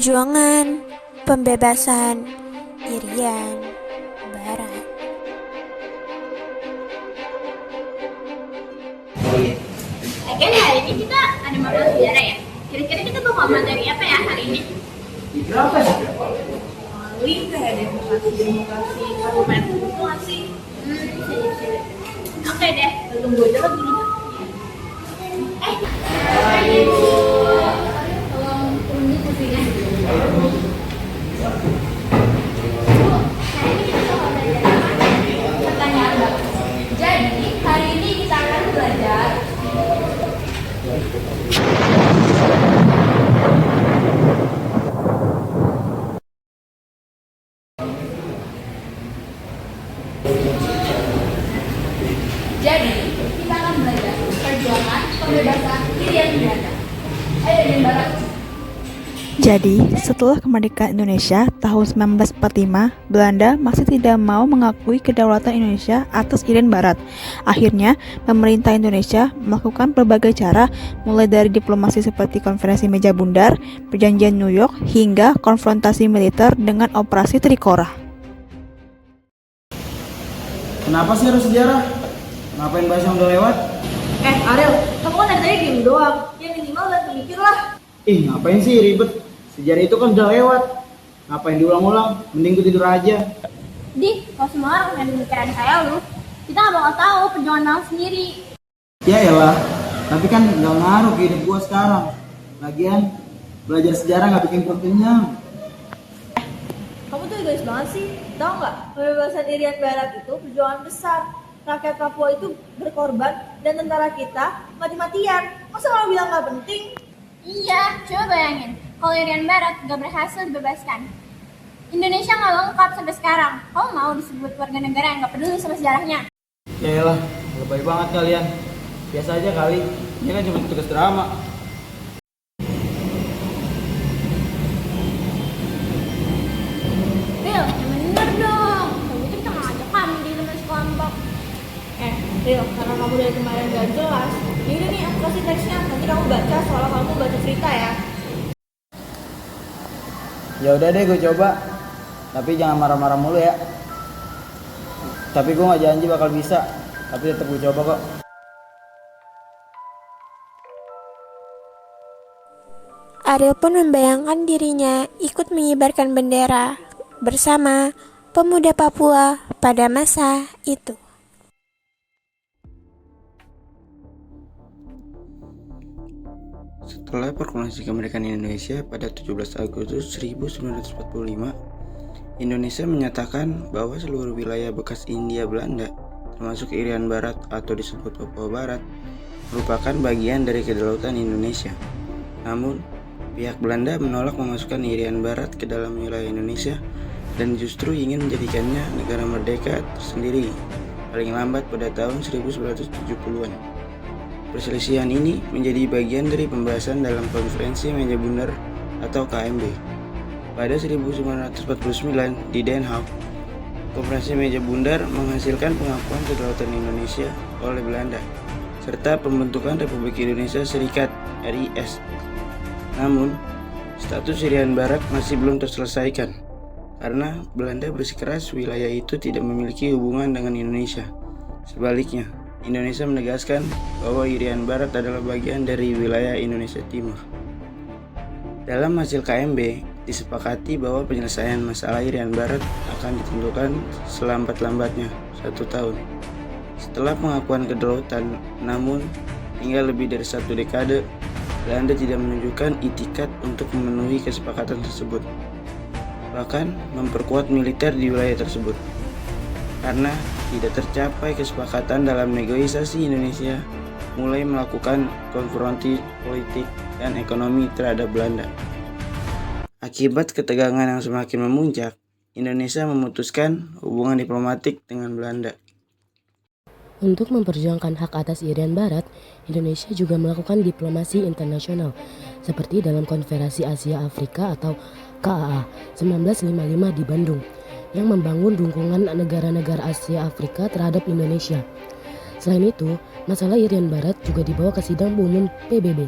Perjuangan pembebasan Irian Barat. Kan hari ini kita ada mata sejarah ya. Kira-kira kita bakal materi apa ya hari ini? Berapa sih? Paling kayak demokrasi parlemen itu nggak sih? Sini. Oke deh, tunggu aja lah dulu. Tolong turunin kursinya. Hari ini kita bakal belajar apa? Pertanyaan Mbak. Jadi hari ini kita akan belajar perjuangan pembebasan Irian Barat. Irian Barat. Jadi, setelah kemerdekaan Indonesia tahun 1945, Belanda masih tidak mau mengakui kedaulatan Indonesia atas Irian Barat. Akhirnya, pemerintah Indonesia melakukan berbagai cara, mulai dari diplomasi seperti konferensi meja bundar, perjanjian New York, hingga konfrontasi militer dengan operasi Trikora. Kenapa sih harus sejarah? Ngapain bahas yang udah lewat? Ariel, kamu kan dari tadi diem doang. Ya minimal dan mikir lah. Ngapain sih ribet? Sejarah itu kan udah lewat. Ngapain diulang-ulang? Mending gue tidur aja. Kalau semua orang yang pemikiran kayak lu, kita nggak bakal tahu perjuangan Mal sendiri. Ya elah, tapi kan nggak ngaruh ke hidup gue sekarang. Lagian, belajar sejarah nggak bikin perut kenyang. Kamu tuh egois banget sih. Tahu nggak? Pembebasan Irian Barat itu perjuangan besar. Rakyat Papua itu berkorban dan tentara kita mati-matian. Masa kamu bilang nggak penting? Iya, coba bayangin, kalau Irian Barat nggak berhasil dibebaskan, Indonesia nggak lengkap sampai sekarang. Kamu mau disebut warga negara yang nggak peduli sama sejarahnya? Ya elah, lebay banget kalian. Biasa aja kali, ini kan cuma tugas drama. Bil, yang bener dong. Kalau gitu kita nggak ngajak kamu di teman sekelompok. Rio, karena kamu dari kemarin gak jelas. Ini nih aku kasih teksnya. Nanti kamu baca soal kamu baca cerita ya. Ya udah deh, gue coba. Tapi jangan marah-marah mulu ya. Tapi gue nggak janji bakal bisa. Tapi tetap gue coba kok. Ariel pun membayangkan dirinya ikut mengibarkan bendera bersama pemuda Papua pada masa itu. Setelah proklamasi kemerdekaan Indonesia pada 17 Agustus 1945, Indonesia menyatakan bahwa seluruh wilayah bekas Hindia Belanda, termasuk Irian Barat atau disebut Papua Barat, merupakan bagian dari kedaulatan Indonesia. Namun, pihak Belanda menolak memasukkan Irian Barat ke dalam wilayah Indonesia dan justru ingin menjadikannya negara merdeka tersendiri, paling lambat pada tahun 1970-an. Perselisihan ini menjadi bagian dari pembahasan dalam konferensi meja bundar atau KMB. Pada 1949 di Den Haag, konferensi meja bundar menghasilkan pengakuan kedaulatan Indonesia oleh Belanda serta pembentukan Republik Indonesia Serikat (RIS). Namun, status Irian Barat masih belum terselesaikan karena Belanda bersikeras wilayah itu tidak memiliki hubungan dengan Indonesia. Sebaliknya, Indonesia menegaskan bahwa Irian Barat adalah bagian dari wilayah Indonesia Timur. Dalam hasil KMB, disepakati bahwa penyelesaian masalah Irian Barat akan ditentukan selambat-lambatnya 1 tahun. Setelah pengakuan kedaulatan, namun hingga lebih dari 1 dekade, Belanda tidak menunjukkan itikat untuk memenuhi kesepakatan tersebut, bahkan memperkuat militer di wilayah tersebut. Karena tidak tercapai kesepakatan dalam negosiasi, Indonesia mulai melakukan konfrontasi politik dan ekonomi terhadap Belanda. Akibat ketegangan yang semakin memuncak, Indonesia memutuskan hubungan diplomatik dengan Belanda. Untuk memperjuangkan hak atas Irian Barat, Indonesia juga melakukan diplomasi internasional, seperti dalam Konferensi Asia Afrika atau KAA 1955 di Bandung, yang membangun dukungan negara-negara Asia Afrika terhadap Indonesia. Selain itu, masalah Irian Barat juga dibawa ke sidang umum PBB.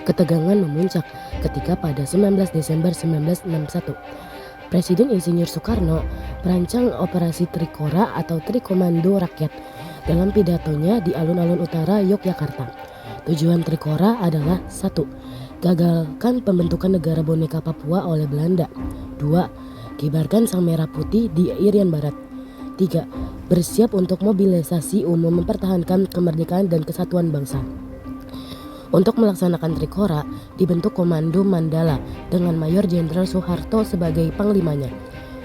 Ketegangan memuncak ketika pada 19 Desember 1961, Presiden Insinyur Soekarno merancang Operasi Trikora atau Trikomando Rakyat dalam pidatonya di alun-alun utara Yogyakarta. Tujuan Trikora adalah 1. Gagalkan pembentukan negara boneka Papua oleh Belanda. 2. Kibarkan Sang Merah Putih di Irian Barat. 3. Bersiap untuk mobilisasi umum mempertahankan kemerdekaan dan kesatuan bangsa. Untuk melaksanakan Trikora, dibentuk Komando Mandala dengan Mayor Jenderal Soeharto sebagai panglimanya.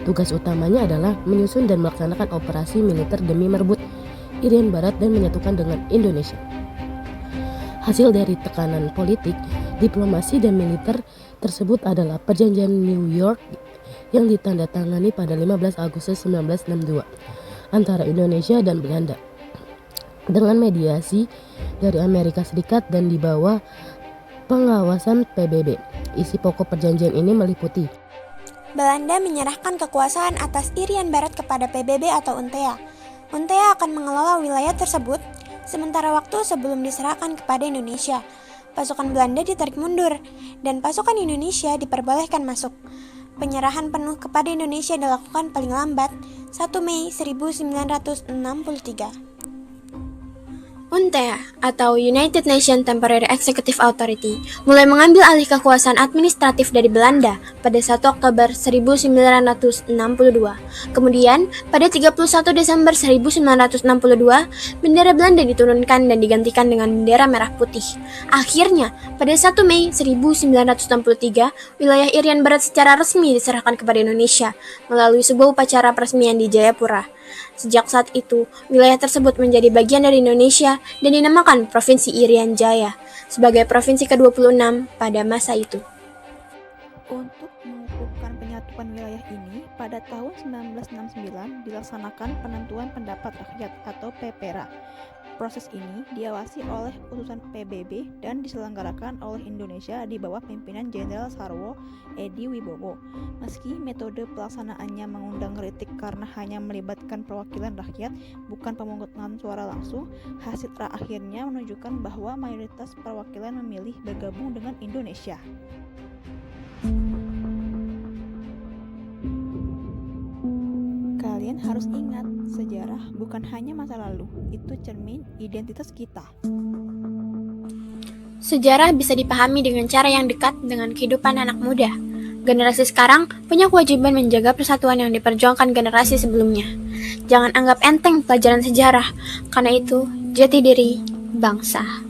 Tugas utamanya adalah menyusun dan melaksanakan operasi militer demi merebut Irian Barat dan menyatukan dengan Indonesia. Hasil dari tekanan politik, diplomasi dan militer tersebut adalah Perjanjian New York yang ditandatangani pada 15 Agustus 1962 antara Indonesia dan Belanda dengan mediasi dari Amerika Serikat dan di bawah pengawasan PBB. Isi pokok perjanjian ini meliputi Belanda menyerahkan kekuasaan atas Irian Barat kepada PBB atau UNTEA. UNTEA akan mengelola wilayah tersebut sementara waktu sebelum diserahkan kepada Indonesia. Pasukan Belanda ditarik mundur dan pasukan Indonesia diperbolehkan masuk. Penyerahan penuh kepada Indonesia dilakukan paling lambat 1 Mei 1963. UNTEA atau United Nations Temporary Executive Authority mulai mengambil alih kekuasaan administratif dari Belanda pada 1 Oktober 1962. Kemudian, pada 31 Desember 1962, bendera Belanda diturunkan dan digantikan dengan bendera merah putih. Akhirnya, pada 1 Mei 1963, wilayah Irian Barat secara resmi diserahkan kepada Indonesia melalui sebuah upacara peresmian di Jayapura. Sejak saat itu, wilayah tersebut menjadi bagian dari Indonesia dan dinamakan Provinsi Irian Jaya sebagai provinsi ke-26 pada masa itu. Untuk mengukuhkan penyatuan wilayah ini, pada tahun 1969 dilaksanakan penentuan pendapat rakyat atau PPRA. Proses ini diawasi oleh utusan PBB dan diselenggarakan oleh Indonesia di bawah pimpinan Jenderal Sarwo Edi Wibowo. Meski metode pelaksanaannya mengundang kritik karena hanya melibatkan perwakilan rakyat, bukan pemungutan suara langsung, hasil akhirnya menunjukkan bahwa mayoritas perwakilan memilih bergabung dengan Indonesia. Kalian harus ingat, sejarah bukan hanya masa lalu, itu cermin identitas kita. Sejarah bisa dipahami dengan cara yang dekat dengan kehidupan anak muda. Generasi sekarang punya kewajiban menjaga persatuan yang diperjuangkan generasi sebelumnya. Jangan anggap enteng pelajaran sejarah, karena itu jati diri bangsa.